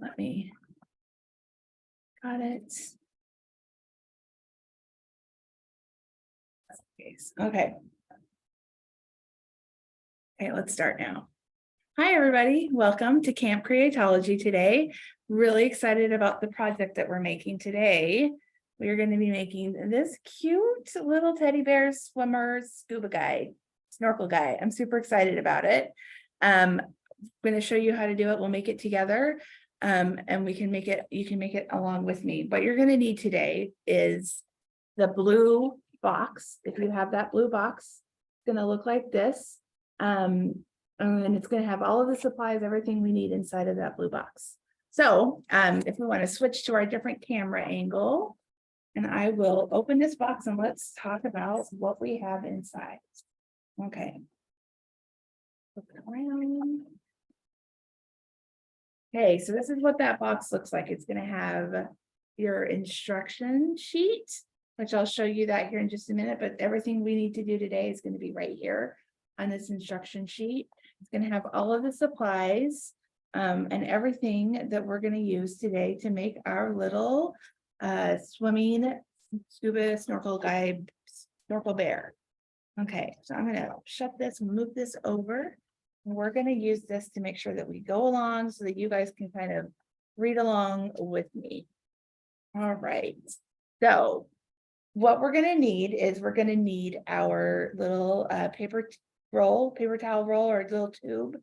Let me. Got it. Okay. Okay, let's start now. Hi, everybody. Welcome to Camp Creatology today. Really excited about the project that we're making today. We are going to be making this cute little teddy bear swimmer scuba guy, snorkel guy. I'm super excited about it. I'm going to show you how to do it. We'll make it together. And we can make it, you can make it along with me. What you're going to need today is the blue box. If you have that blue box, it's going to look like this. And it's going to have all of the supplies, everything we need inside of that blue box. So if we want to switch to our different camera angle, and I will open this box and let's talk about what we have inside. Okay. Look around. Okay, so this is what that box looks like. It's going to have your instruction sheet, which I'll show you that here in just a minute, but everything we need to do today is going to be right here on this instruction sheet. It's going to have all of the supplies and everything that we're going to use today to make our little swimming scuba snorkel guy, snorkel bear. Okay, so I'm going to shut this and move this over. We're going to use this to make sure that we go along so that you guys can kind of read along with me. All right, so what we're going to need is we're going to need our little paper towel roll or little tube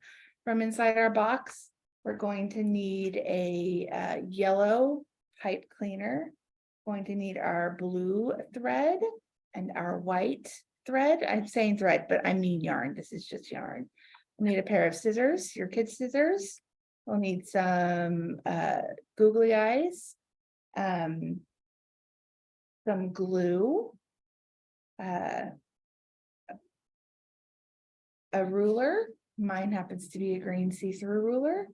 from inside our box. We're going to need a yellow pipe cleaner. Going to need our blue thread and our white thread. I'm saying thread, but I mean yarn. This is just yarn. We'll need a pair of scissors, your kids' scissors. We'll need some googly eyes, some glue, a ruler. Mine happens to be a green see-through ruler.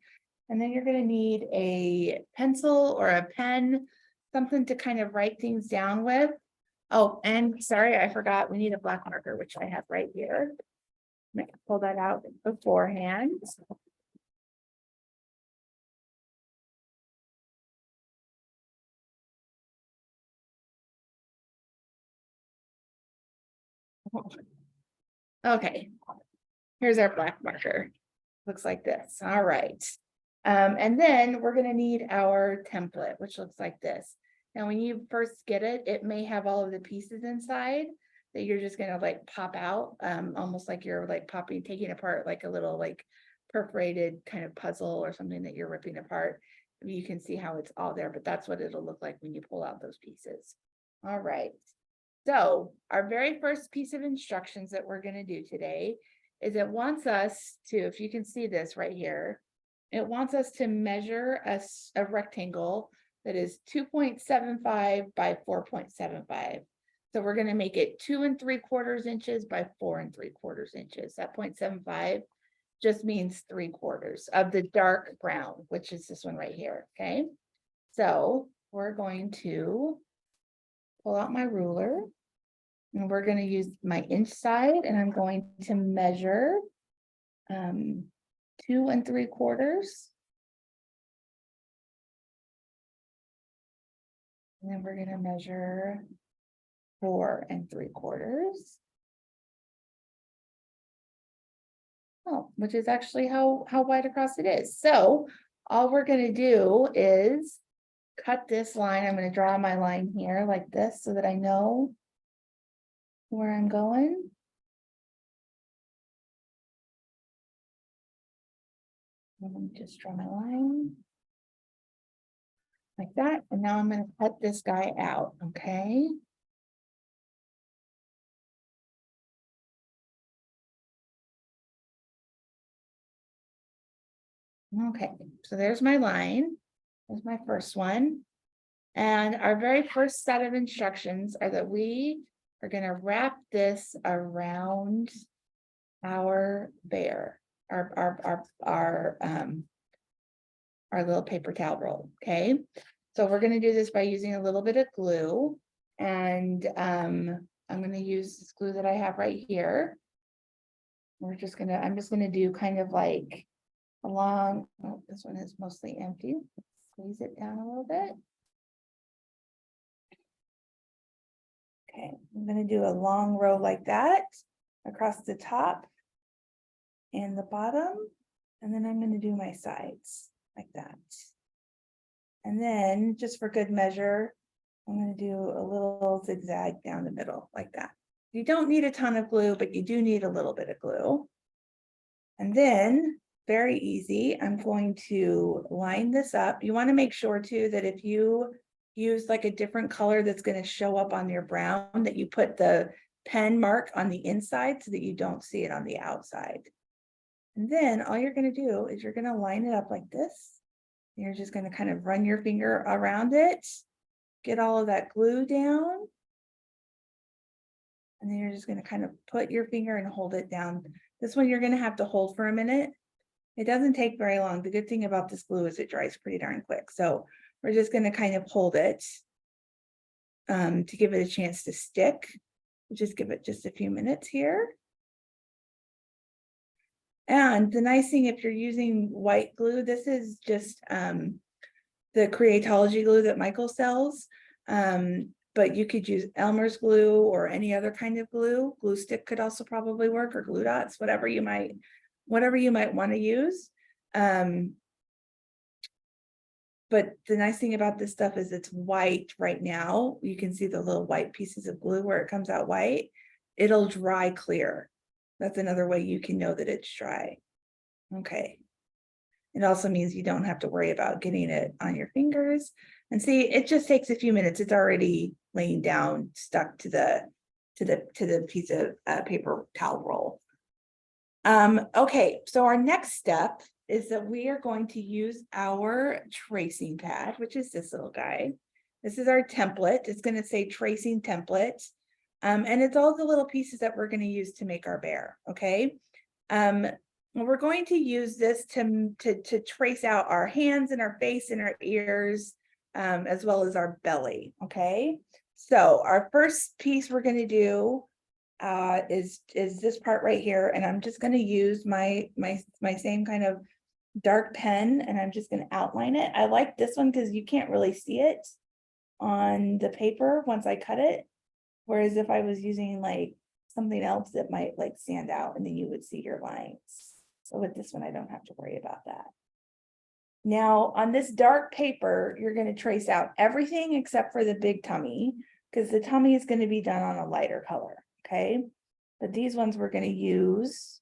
And then you're going to need a pencil or a pen, something to kind of write things down with. Oh, and sorry, I forgot, we need a black marker, which I have right here. I'm going to pull that out beforehand. Okay, here's our black marker. Looks like this. All right. And then we're going to need our template, which looks like this. Now, when you first get it, it may have all of the pieces inside that you're just going to like pop out, almost like you're like taking apart like a little like perforated kind of puzzle or something that you're ripping apart. You can see how it's all there, but that's what it'll look like when you pull out those pieces. All right. So our very first piece of instructions that we're going to do today is it wants us to, if you can see this right here, it wants us to measure a rectangle that is 2.75 by 4.75. So we're going to make it 2 3/4 inches by 4 3/4 inches. That 0.75 just means 3/4 of the dark brown, which is this one right here. Okay. So we're going to pull out my ruler and we're going to use my inch side and I'm going to measure 2 3/4. And then we're going to measure 4 3/4. Oh, which is actually how wide across it is. So all we're going to do is cut this line. I'm going to draw my line here like this so that I know where I'm going. Let me just draw my line like that. And now I'm going to cut this guy out. Okay. Okay, so there's my line. There's my first one. And our very first set of instructions are that we are going to wrap this around our bear, our little paper towel roll. Okay, so we're going to do this by using a little bit of glue, and I'm going to use this glue that I have right here. I'm just gonna do kind of like along. Oh, this one is mostly empty. squeeze it down a little bit. Okay, I'm gonna do a long row like that across the top and the bottom, and then I'm gonna do my sides like that. And then, just for good measure, I'm gonna do a little zigzag down the middle like that. You don't need a ton of glue, but you do need a little bit of glue. And then, very easy, I'm going to line this up. You want to make sure too that if you use like a different color that's going to show up on your brown, that you put the pen mark on the inside so that you don't see it on the outside. And then all you're going to do is you're going to line it up like this. You're just going to kind of run your finger around it, get all of that glue down. And then you're just going to kind of put your finger and hold it down. This one you're going to have to hold for a minute. It doesn't take very long. The good thing about this glue is it dries pretty darn quick. So we're just going to kind of hold it to give it a chance to stick. Just give it just a few minutes here. And the nice thing, if you're using white glue, this is just the Creatology glue that Michael sells. But you could use Elmer's glue or any other kind of glue. Glue stick could also probably work, or glue dots, whatever you might want to use. But the nice thing about this stuff is it's white right now. You can see the little white pieces of glue where it comes out white. It'll dry clear. That's another way you can know that it's dry. Okay. It also means you don't have to worry about getting it on your fingers. And see, it just takes a few minutes. It's already laying down, stuck to the piece of paper towel roll. Okay, so our next step is that we are going to use our tracing pad, which is this little guy. This is our template. It's going to say tracing template. And it's all the little pieces that we're going to use to make our bear. Okay. We're going to use this to trace out our hands and our face and our ears, as well as our belly. Okay. So our first piece we're going to do is this part right here, and I'm just going to use my same kind of dark pen, and I'm just going to outline it. I like this one because you can't really see it on the paper once I cut it, whereas if I was using like something else, it might like stand out and then you would see your lines. So with this one, I don't have to worry about that. Now on this dark paper, you're going to trace out everything except for the big tummy, because the tummy is going to be done on a lighter color. Okay, but these ones we're going to use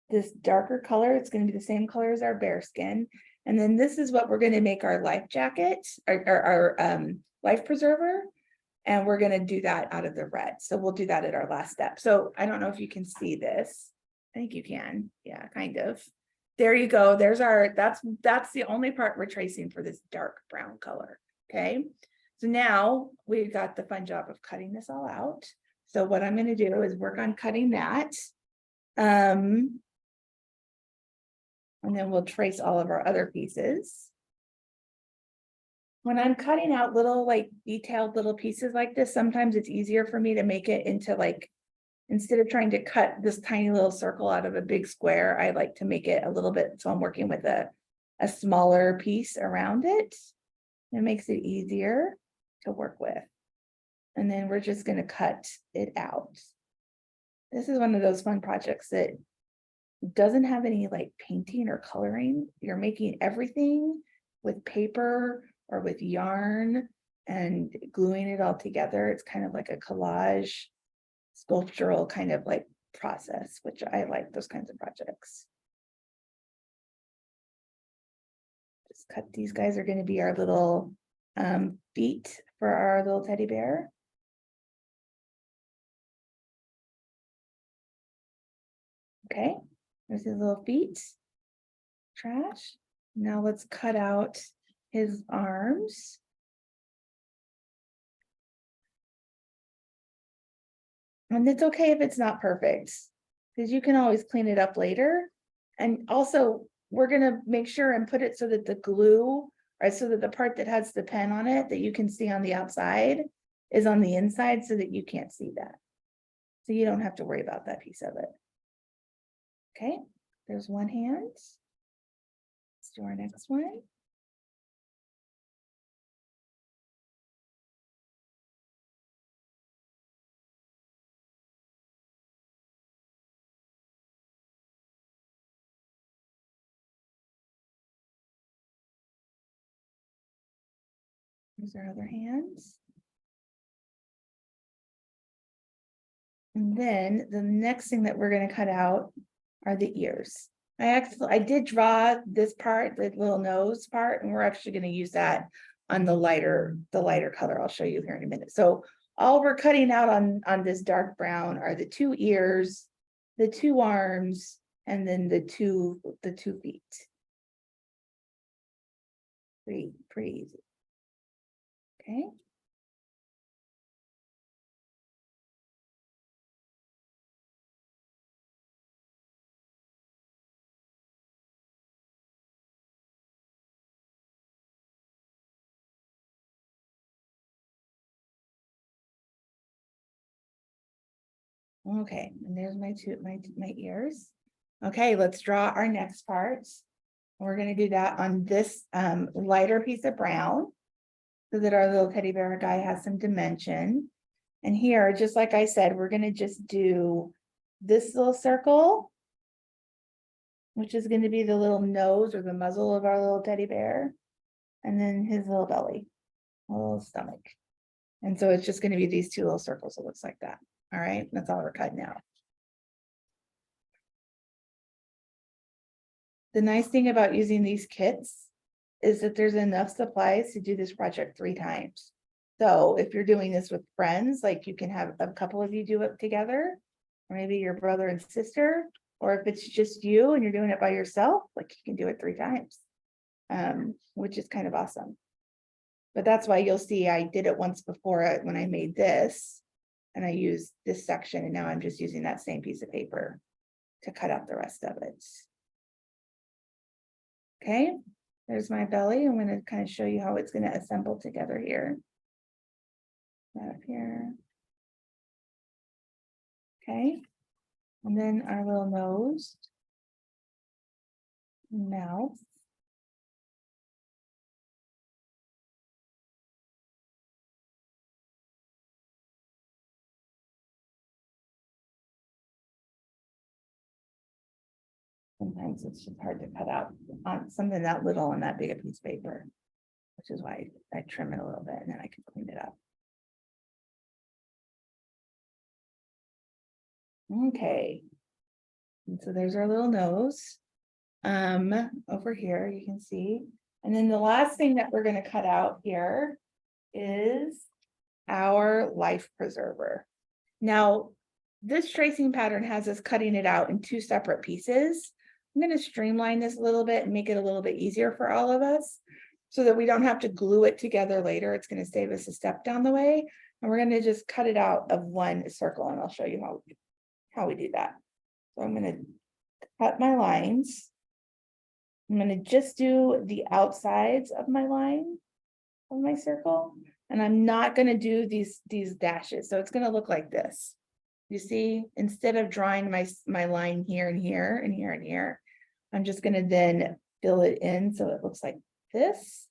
this darker color. It's going to be the same color as our bear skin. And then this is what we're going to make our life jacket, or our life preserver. And we're going to do that out of the red. So we'll do that at our last step. So I don't know if you can see this. I think you can. Yeah, kind of. There you go. There's our, that's the only part we're tracing for this dark brown color. Okay. So now we've got the fun job of cutting this all out. So what I'm going to do is work on cutting that. And then we'll trace all of our other pieces. When I'm cutting out little like detailed little pieces like this, sometimes it's easier for me to make it into like, instead of trying to cut this tiny little circle out of a big square, I like to make it a little bit, so I'm working with a smaller piece around it. It makes it easier to work with. And then we're just going to cut it out. This is one of those fun projects that doesn't have any like painting or coloring. You're making everything with paper or with yarn and gluing it all together. It's kind of like a collage, sculptural kind of like process, which I like those kinds of projects. Just cut. These guys are going to be our little feet for our little teddy bear. Okay, there's his little feet. Trash. Now let's cut out his arms. And it's okay if it's not perfect, because you can always clean it up later. And also, we're going to make sure and put it so that the glue, or so that the part that has the pen on it that you can see on the outside is on the inside, so that you can't see that. So you don't have to worry about that piece of it. Okay, there's one hand. Let's do our next one. Here's our other hands. And then the next thing that we're going to cut out are the ears. I did draw this part, the little nose part, and we're actually going to use that on the lighter color. I'll show you here in a minute. So all we're cutting out on this dark brown are the 2 ears, the 2 arms, and then the two feet. Pretty easy. Okay. Okay, and there's my ears. Okay, let's draw our next parts. We're going to do that on this lighter piece of brown so that our little teddy bear guy has some dimension. And here, just like I said, we're going to just do this little circle, which is going to be the little nose or the muzzle of our little teddy bear, and then his little belly, a little stomach. And so it's just going to be these 2 little circles. It looks like that. All right, that's all we're cutting out. The nice thing about using these kits is that there's enough supplies to do this project 3 times. So if you're doing this with friends, like you can have a couple of you do it together, or maybe your brother and sister, or if it's just you and you're doing it by yourself, like you can do it 3 times, which is kind of awesome. But that's why you'll see I did it once before when I made this, and I used this section, and now I'm just using that same piece of paper to cut out the rest of it. Okay, there's my belly. I'm going to kind of show you how it's going to assemble together here. Up here. Okay, and then our little nose, mouth. Sometimes it's just hard to cut out on something that little on that big a piece of paper, which is why I trim it a little bit and then I can clean it up. Okay, and so there's our little nose. Over here you can see, and then the last thing that we're going to cut out here is our life preserver. Now, this tracing pattern has us cutting it out in 2 separate pieces. I'm going to streamline this a little bit and make it a little bit easier for all of us so that we don't have to glue it together later. It's going to save us a step down the way. And we're going to just cut it out of 1 circle, and I'll show you how we do that. So I'm going to cut my lines. I'm going to just do the outsides of my line of my circle, and I'm not going to do these dashes. So it's going to look like this. You see, instead of drawing my line here and here and here and here, I'm just going to then fill it in so it looks like this.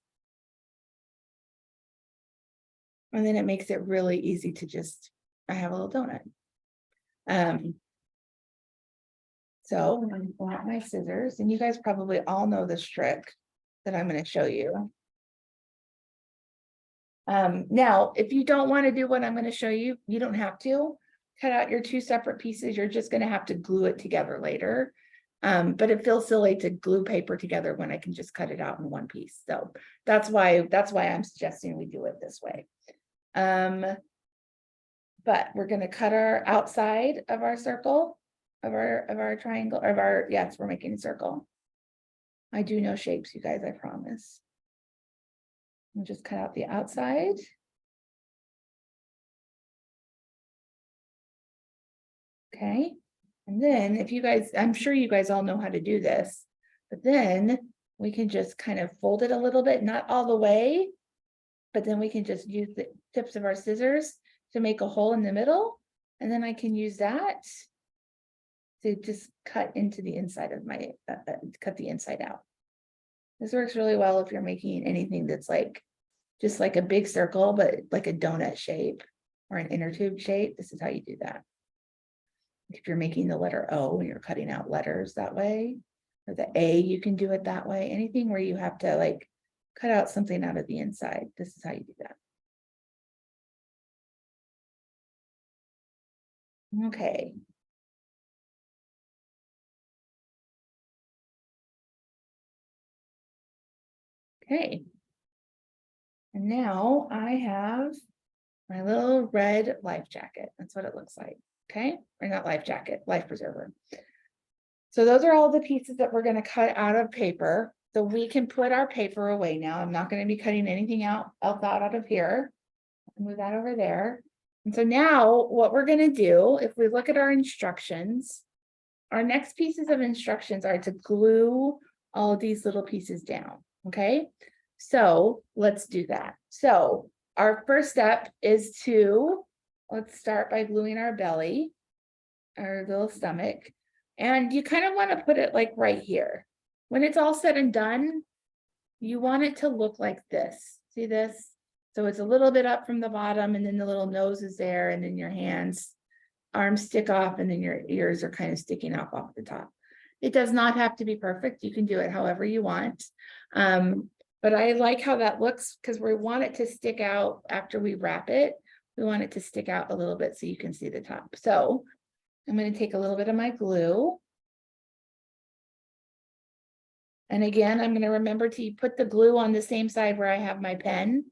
And then it makes it really easy to just, I have a little donut. So I'm going to pull out my scissors, and you guys probably all know this trick that I'm going to show you. Now, if you don't want to do what I'm going to show you, you don't have to cut out your 2 separate pieces. You're just going to have to glue it together later. But it feels silly to glue paper together when I can just cut it out in 1 piece. So that's why I'm suggesting we do it this way. But we're going to cut our outside of our circle, of our triangle, yes, we're making a circle. I do know shapes, you guys, I promise. And just cut out the outside. Okay. And then if you guys, I'm sure you guys all know how to do this, but then we can just kind of fold it a little bit, not all the way, but then we can just use the tips of our scissors to make a hole in the middle. And then I can use that to just cut into the inside of my, cut the inside out. This works really well if you're making anything that's like, just like a big circle, but like a donut shape or an inner tube shape. This is how you do that. If you're making the letter O and you're cutting out letters that way, or the A, you can do it that way. Anything where you have to like cut out something out of the inside. This is how you do that. Okay. Okay. And now I have my little red life jacket. That's what it looks like. Okay. Or not life jacket, life preserver. So those are all the pieces that we're going to cut out of paper. So we can put our paper away now. I'm not going to be cutting anything else out of here. Move that over there. And so now what we're going to do, if we look at our instructions, our next pieces of instructions are to glue all of these little pieces down. Okay. So let's do that. So our first step is to, let's start by gluing our belly, our little stomach. And you kind of want to put it like right here. When it's all said and done, you want it to look like this. See this? So it's a little bit up from the bottom, and then the little nose is there, and then your hands, arms stick off, and then your ears are kind of sticking off the top. It does not have to be perfect. You can do it however you want. But I like how that looks because we want it to stick out after we wrap it. We want it to stick out a little bit so you can see the top. So I'm going to take a little bit of my glue. And again, I'm going to remember to put the glue on the same side where I have my pen.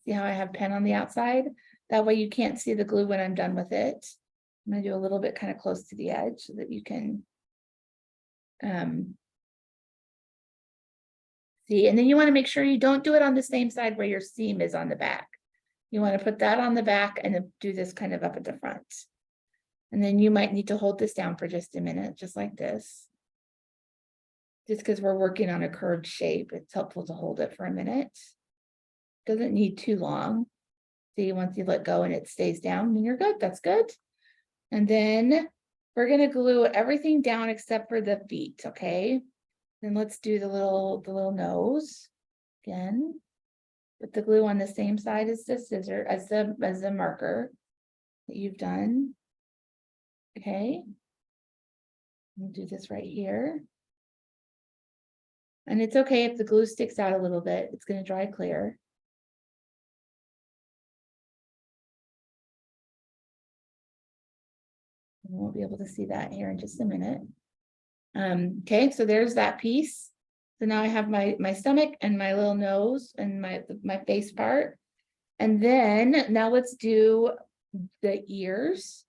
See how I have pen on the outside? That way you can't see the glue when I'm done with it. I'm going to do a little bit kind of close to the edge so that you can see. And then you want to make sure you don't do it on the same side where your seam is on the back. You want to put that on the back and then do this kind of up at the front. And then you might need to hold this down for just a minute, just like this. Just because we're working on a curved shape, it's helpful to hold it for a minute. Doesn't need too long. See, once you let go and it stays down, then you're good. That's good. And then we're going to glue everything down except for the feet, okay? Then let's do the little nose again. Put the glue on the same side as the scissor, as the marker that you've done. Okay. We'll do this right here. And it's okay if the glue sticks out a little bit. It's going to dry clear. We won't be able to see that here in just a minute. Okay, so there's that piece. So now I have my stomach and my little nose and my face part. And then now let's do the ears.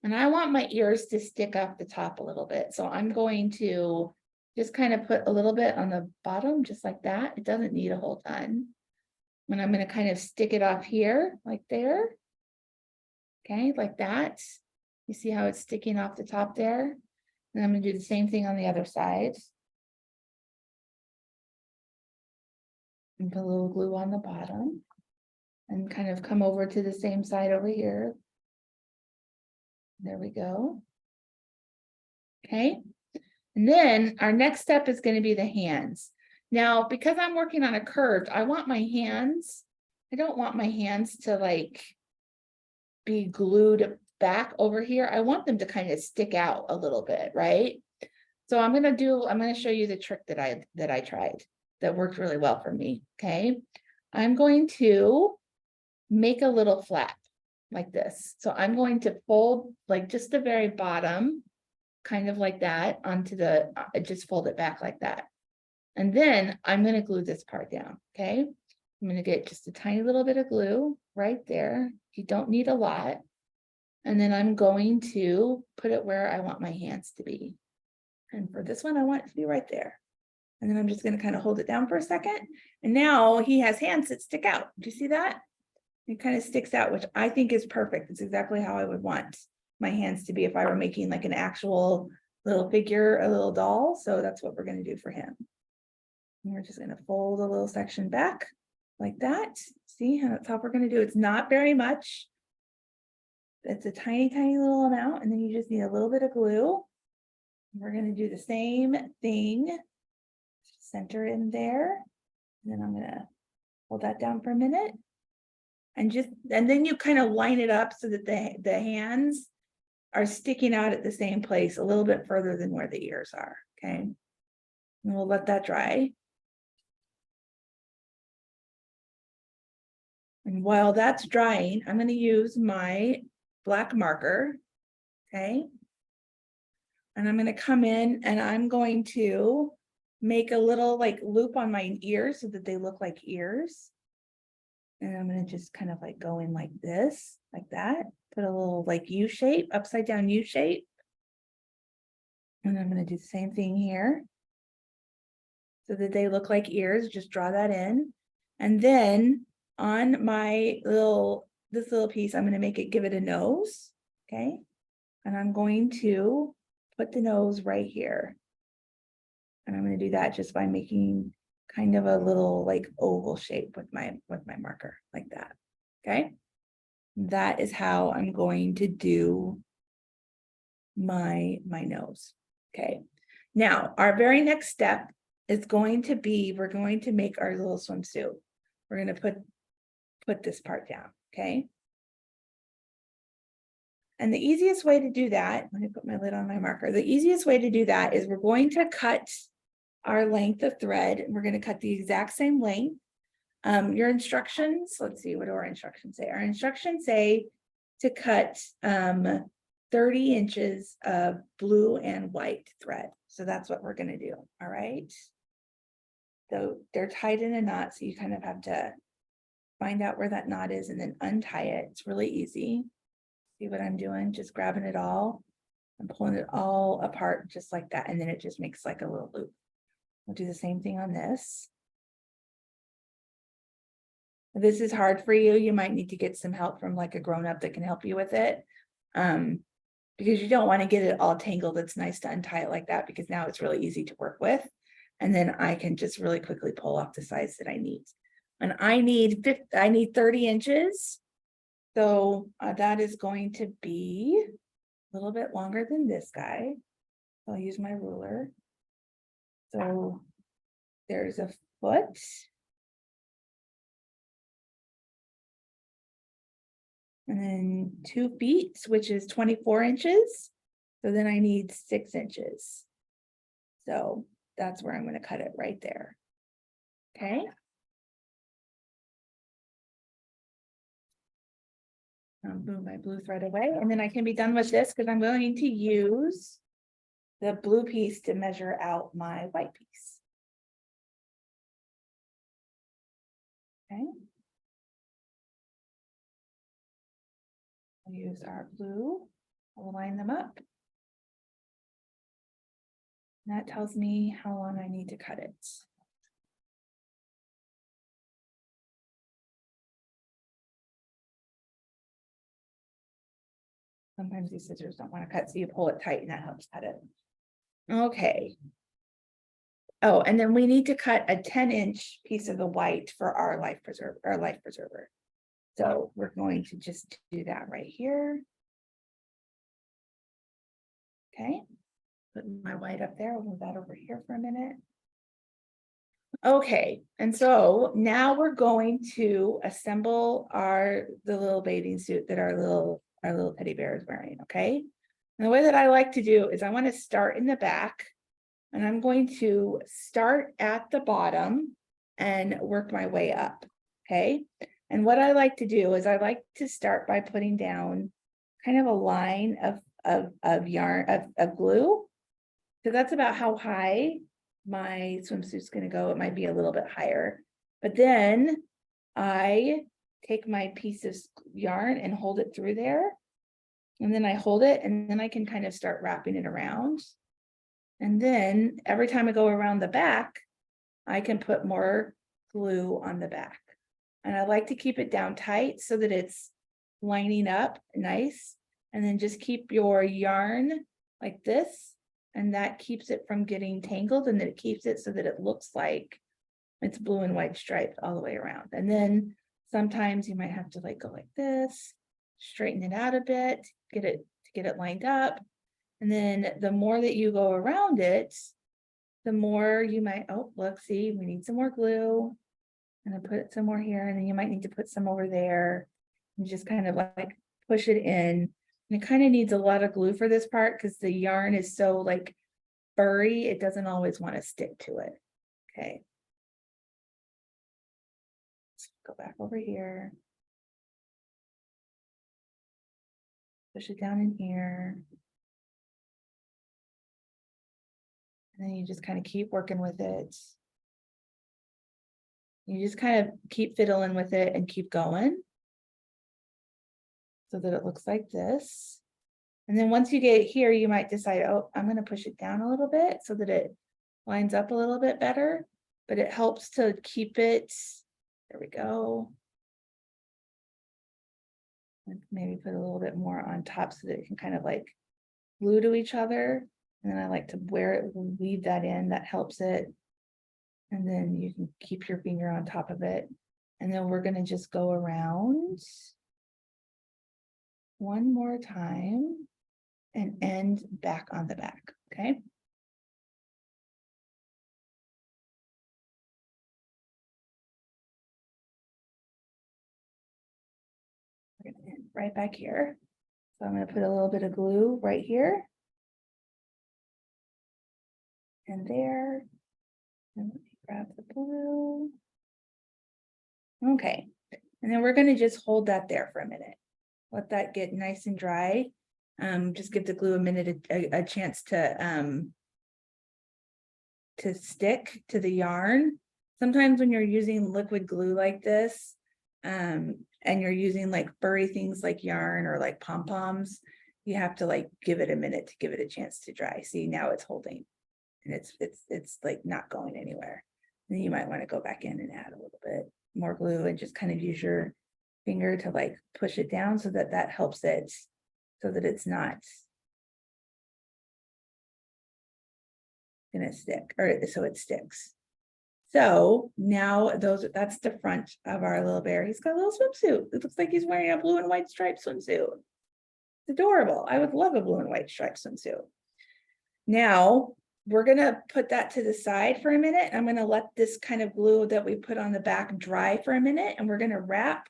And I want my ears to stick up the top a little bit. So I'm going to just kind of put a little bit on the bottom, just like that. It doesn't need a whole ton. And I'm going to kind of stick it off here, like there. Okay, like that. You see how it's sticking off the top there? And I'm going to do the same thing on the other side. And put a little glue on the bottom. And kind of come over to the same side over here. There we go. Okay. And then our next step is going to be the hands. Now, because I'm working on a curve, I want my hands, I don't want my hands to like be glued back over here. I want them to kind of stick out a little bit, right? So I'm going to show you the trick that I tried that worked really well for me. Okay. I'm going to make a little flap like this. So I'm going to fold like just the very bottom, kind of like that onto the, just fold it back like that. And then I'm going to glue this part down. Okay. I'm going to get just a tiny little bit of glue right there. You don't need a lot. And then I'm going to put it where I want my hands to be. And for this one, I want it to be right there. And then I'm just going to kind of hold it down for a second. And now he has hands that stick out. Do you see that? It kind of sticks out, which I think is perfect. It's exactly how I would want my hands to be if I were making like an actual little figure, a little doll. So that's what we're going to do for him. And we're just going to fold a little section back like that. See how that's how we're going to do. It's not very much. It's a tiny, tiny little amount. And then you just need a little bit of glue. We're going to do the same thing. Center in there. And then I'm going to hold that down for a minute. And then you kind of line it up so that the hands are sticking out at the same place a little bit further than where the ears are. Okay. And we'll let that dry. And while that's drying, I'm going to use my black marker. Okay. And I'm going to come in and I'm going to make a little like loop on my ears so that they look like ears. And I'm going to just kind of like go in like this, like that. Put a little like U shape, upside down U shape. And I'm going to do the same thing here. So that they look like ears, just draw that in. And then on my this little piece, I'm going to make it, give it a nose. Okay. And I'm going to put the nose right here. And I'm going to do that just by making kind of a little like oval shape with my marker like that. Okay. That is how I'm going to do my nose. Okay. Now, our very next step is going to be, we're going to make our little swimsuit. We're going to put this part down. Okay. And the easiest way to do that, let me put my lid on my marker. The easiest way to do that is we're going to cut our length of thread, and we're going to cut the exact same length. Your instructions, let's see, what do our instructions say? Our instructions say to cut 30 inches of blue and white thread. So that's what we're going to do. All right. So they're tied in a knot, so you kind of have to find out where that knot is and then untie it. It's really easy. See what I'm doing? Just grabbing it all and pulling it all apart just like that. And then it just makes like a little loop. We'll do the same thing on this. If this is hard for you, you might need to get some help from like a grown-up that can help you with it. Because you don't want to get it all tangled. It's nice to untie it like that because now it's really easy to work with. And then I can just really quickly pull off the size that I need. And I need 30 inches. So that is going to be a little bit longer than this guy. I'll use my ruler. So there's a foot. And then 2 feet, which is 24 inches. So then I need 6 inches. So that's where I'm going to cut it right there. Okay. Move my blue thread away, and then I can be done with this because I'm going to use the blue piece to measure out my white piece. Okay. We'll use our blue. I'll line them up. And that tells me how long I need to cut it. Sometimes these scissors don't want to cut, so you pull it tight and that helps cut it. Okay. Oh, and then we need to cut a 10-inch piece of the white for our life preserver. So we're going to just do that right here. Okay. Put my white up there. I'll move that over here for a minute. Okay, and so now we're going to assemble the little bathing suit that our little teddy bear is wearing. Okay. And the way that I like to do is I want to start in the back, and I'm going to start at the bottom and work my way up. Okay. And what I like to do is I like to start by putting down kind of a line of yarn of glue. So that's about how high my swimsuit's going to go. It might be a little bit higher, but then I take my piece of yarn and hold it through there. And then I hold it, and then I can kind of start wrapping it around. And then every time I go around the back, I can put more glue on the back. And I like to keep it down tight so that it's lining up nice. And then just keep your yarn like this, and that keeps it from getting tangled, and then it keeps it so that it looks like it's blue and white striped all the way around. And then sometimes you might have to like go like this, straighten it out a bit, get it lined up. And then the more that you go around it, the more you might, oh, look, see, we need some more glue. And I put some more here, and then you might need to put some over there, and just kind of like push it in. And it kind of needs a lot of glue for this part because the yarn is so like furry, it doesn't always want to stick to it. Okay. Let's go back over here. push it down in here. And then you just kind of keep working with it. You just kind of keep fiddling with it and keep going so that it looks like this. And then once you get here, you might decide, oh, I'm going to push it down a little bit so that it lines up a little bit better, but it helps to keep it. There we go. And maybe put a little bit more on top so that it can kind of like glue to each other. And then I like to weave that in, that helps it. And then you can keep your finger on top of it. And then we're going to just go around one more time and end back on the back, okay? We're going to end right back here. So I'm going to put a little bit of glue right here. And there. And let me grab the blue. Okay. And then we're going to just hold that there for a minute. Let that get nice and dry. Just give the glue a minute, a chance to stick to the yarn. Sometimes when you're using liquid glue like this, and you're using like furry things like yarn or like pom-poms, you have to like give it a minute to give it a chance to dry. See, now it's holding and it's like not going anywhere. And then you might want to go back in and add a little bit more glue and just kind of use your finger to like push it down so that that helps it, so that it's not gonna stick, or so it sticks. So now that's the front of our little bear. He's got a little swimsuit. It looks like he's wearing a blue and white striped swimsuit. It's adorable. I would love a blue and white striped swimsuit. Now we're gonna put that to the side for a minute. I'm gonna let this kind of glue that we put on the back dry for a minute, and we're gonna wrap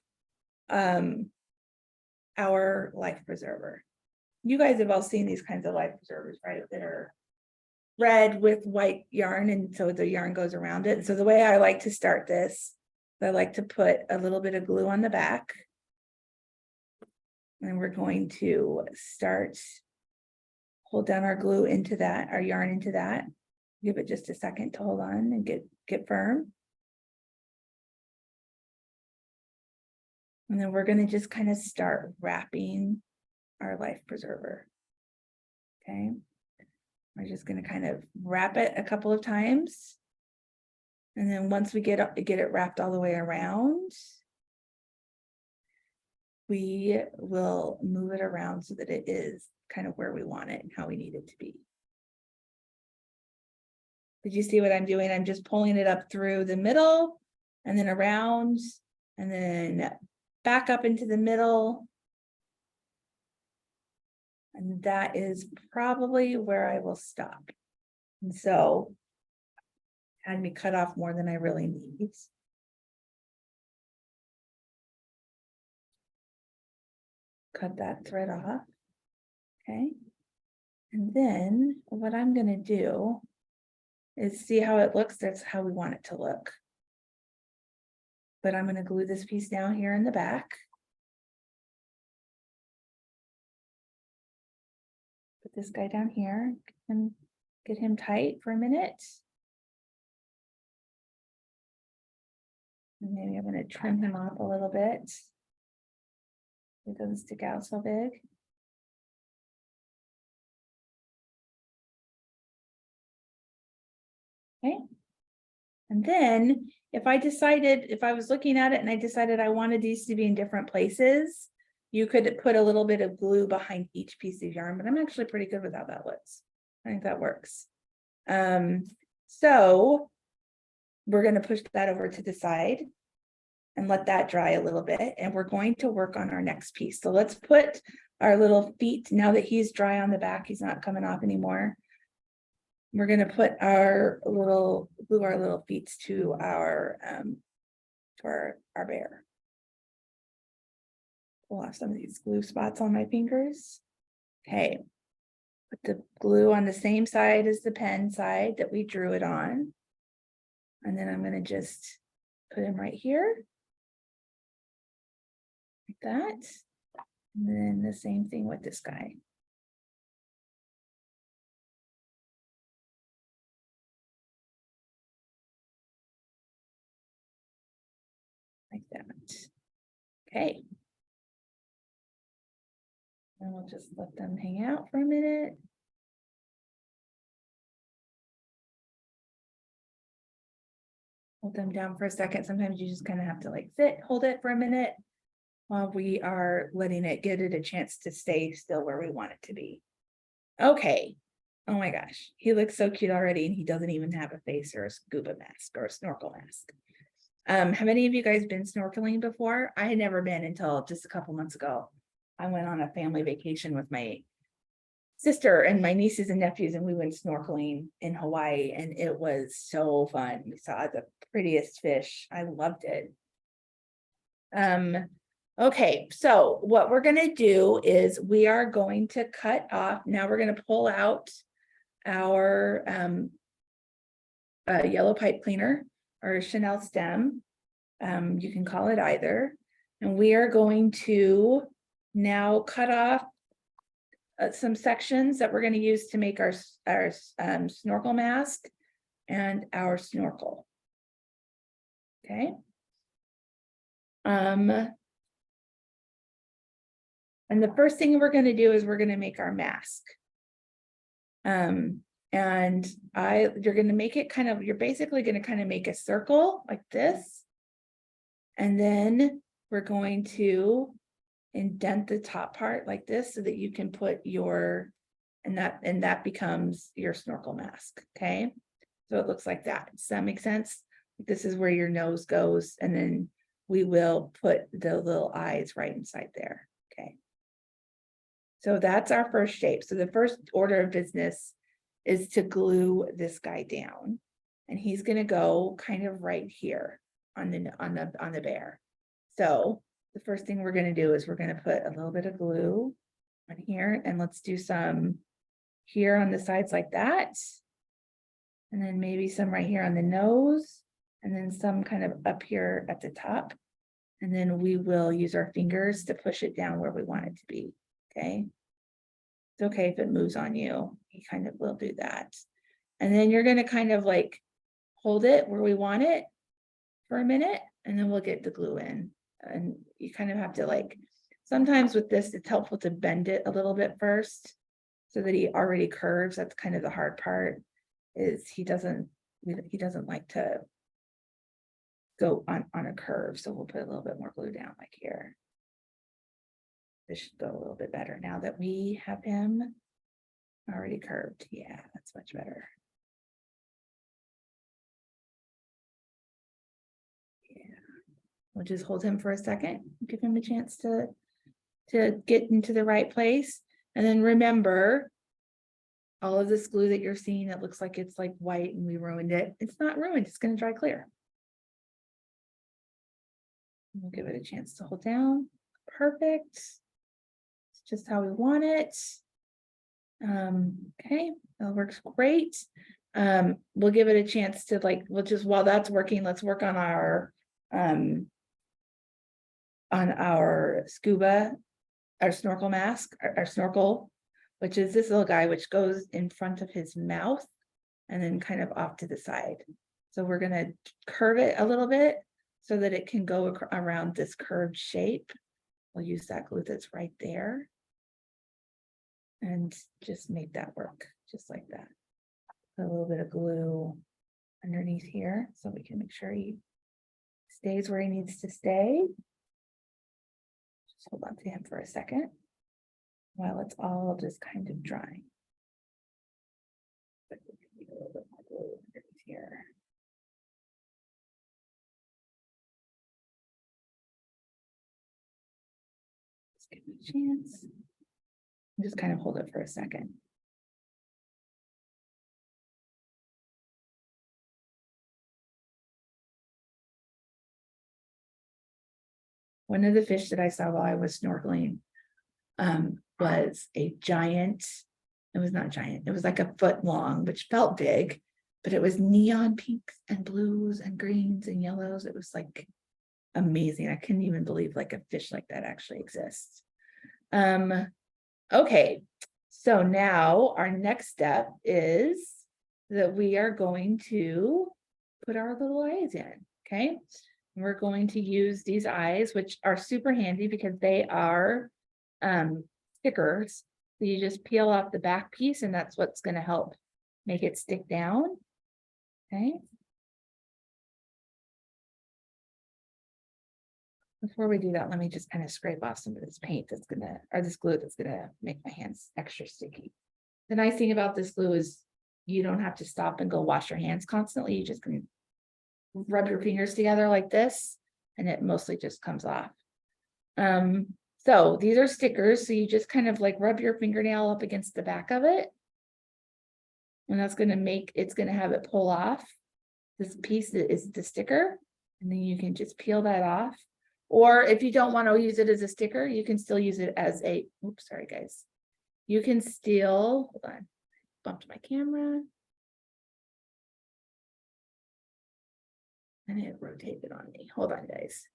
our life preserver. You guys have all seen these kinds of life preservers, right? That are red with white yarn, and so the yarn goes around it. So the way I like to start this, I like to put a little bit of glue on the back. And we're going to hold down our glue into that, our yarn into that. Give it just a second to hold on and get firm. And then we're going to just kind of start wrapping our life preserver. Okay. We're just going to kind of wrap it a couple of times. And then once we get it wrapped all the way around, we will move it around so that it is kind of where we want it and how we need it to be. Did you see what I'm doing? I'm just pulling it up through the middle and then around and then back up into the middle. And that is probably where I will stop. And so had me cut off more than I really need. Cut that thread off. Okay. And then what I'm going to do is see how it looks. That's how we want it to look. But I'm going to glue this piece down here in the back. Put this guy down here and get him tight for a minute. And maybe I'm going to trim him off a little bit. It doesn't stick out so big. Okay. And then if I was looking at it and I decided I wanted these to be in different places, you could put a little bit of glue behind each piece of yarn, but I'm actually pretty good with how that looks. I think that works. So we're going to push that over to the side and let that dry a little bit. And we're going to work on our next piece. So let's put our little feet, now that he's dry on the back, he's not coming off anymore. We're going to put glue our little feet to our bear. Pull off some of these glue spots on my fingers. Okay. Put the glue on the same side as the pen side that we drew it on. And then I'm going to just put him right here. Like that. And then the same thing with this guy. Like that. Okay. And we'll just let them hang out for a minute. Hold them down for a second. Sometimes you just kind of have to like sit, hold it for a minute while we are letting it get it a chance to stay still where we want it to be. Okay. Oh my gosh. He looks so cute already, and he doesn't even have a face or a scuba mask or a snorkel mask. Have any of you guys been snorkeling before? I had never been until just a couple months ago. I went on a family vacation with my sister and my nieces and nephews, and we went snorkeling in Hawaii, and it was so fun. We saw the prettiest fish. I loved it. Okay, so what we're gonna do is we are going to cut off. Now we're gonna pull out our yellow pipe cleaner or Chanel stem. You can call it either. And we are going to now cut off some sections that we're going to use to make our snorkel mask and our snorkel. Okay. And the first thing we're going to do is we're going to make our mask. And you're going to make it kind of, you're basically going to kind of make a circle like this. And then we're going to indent the top part like this so that you can put your, and that becomes your snorkel mask. Okay. So it looks like that. Does that make sense? This is where your nose goes. And then we will put the little eyes right inside there. Okay. So that's our first shape. So the first order of business is to glue this guy down, and he's going to go kind of right here on the bear. So the first thing we're going to do is we're going to put a little bit of glue on here, and let's do some here on the sides like that. And then maybe some right here on the nose, and then some kind of up here at the top. And then we will use our fingers to push it down where we want it to be. Okay. It's okay if it moves on you. You kind of will do that. And then you're going to kind of like hold it where we want it for a minute, and then we'll get the glue in. And you kind of have to like, sometimes with this, it's helpful to bend it a little bit first so that he already curves. That's kind of the hard part, is he doesn't like to go on a curve. So we'll put a little bit more glue down like here. This should go a little bit better now that we have him already curved. Yeah, that's much better. Yeah, we'll just hold him for a second, give him a chance to get into the right place. And then remember, all of this glue that you're seeing, it looks like it's like white and we ruined it. It's not ruined, it's going to dry clear. We'll give it a chance to hold down. Perfect. It's just how we want it. Okay, that works great. We'll give it a chance to like, we'll just, while that's working, let's work on our scuba, our snorkel mask, our snorkel, which is this little guy, which goes in front of his mouth and then kind of off to the side. So we're going to curve it a little bit so that it can go around this curved shape. We'll use that glue that's right there and just make that work just like that. Put a little bit of glue underneath here so we can make sure he stays where he needs to stay. Just hold on to him for a second while it's all just kind of drying. But we can need a little bit more glue underneath here. Just give it a chance. Just kind of hold it for a second. One of the fish that I saw while I was snorkeling was a giant. It was not giant. It was like a foot long, which felt big, but it was neon pinks and blues and greens and yellows. It was like amazing. I couldn't even believe like a fish like that actually exists. Okay, so now our next step is that we are going to put our little eyes in, okay? We're going to use these eyes, which are super handy because they are stickers. So you just peel off the back piece and that's what's going to help make it stick down. Okay. Before we do that, let me just kind of scrape off some of this paint that's gonna, or this glue that's gonna make my hands extra sticky. The nice thing about this glue is you don't have to stop and go wash your hands constantly. You just can rub your fingers together like this and it mostly just comes off. So these are stickers. So you just kind of like rub your fingernail up against the back of it. And that's going to make, it's going to have it pull off. This piece is the sticker. And then you can just peel that off. Or if you don't want to use it as a sticker, you can still use it as a, oops, sorry guys. You can still, hold on, bumped my camera. And it rotated on me. Hold on, guys.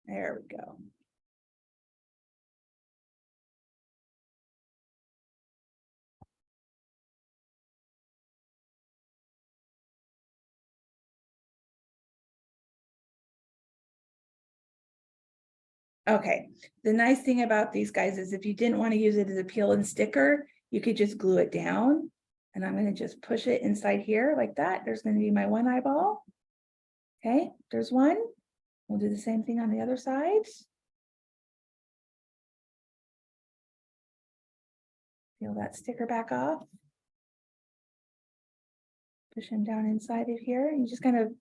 There we go. Okay, the nice thing about these guys is if you didn't want to use it as a peel and sticker, you could just glue it down. And I'm going to just push it inside here like that. There's going to be my one eyeball. Okay, there's one. We'll do the same thing on the other side. Peel that sticker back off. Push him down inside of here. And you just kind of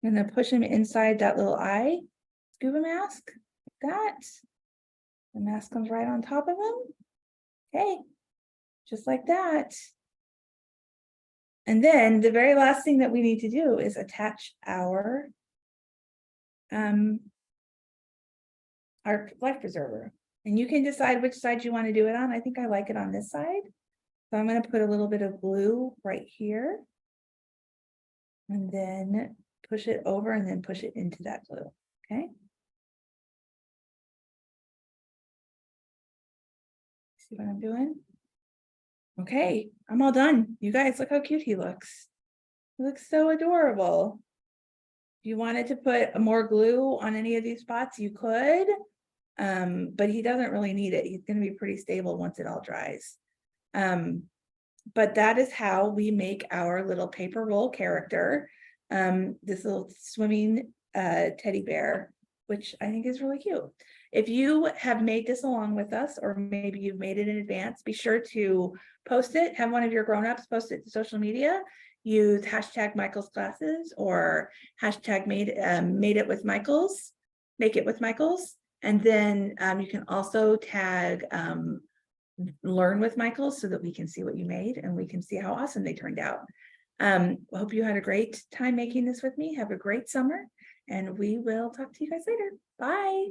gonna push him inside that little eye scuba mask. Like that. The mask comes right on top of him. Okay, just like that. And then the very last thing that we need to do is attach our life preserver. And you can decide which side you want to do it on. I think I like it on this side. So I'm going to put a little bit of glue right here. And then push it over and then push it into that glue. Okay. See what I'm doing? Okay, I'm all done. You guys, look how cute he looks. He looks so adorable. If you wanted to put more glue on any of these spots, you could. But he doesn't really need it. He's going to be pretty stable once it all dries. But that is how we make our little paper roll character. This little swimming teddy bear, which I think is really cute. If you have made this along with us, or maybe you've made it in advance, be sure to post it, have one of your grown-ups post it to social media, use hashtag Michael's classes or hashtag made it with Michael's, make it with Michael's. And then you can also tag learn with Michael's so that we can see what you made and we can see how awesome they turned out. I hope you had a great time making this with me. Have a great summer and we will talk to you guys later. Bye.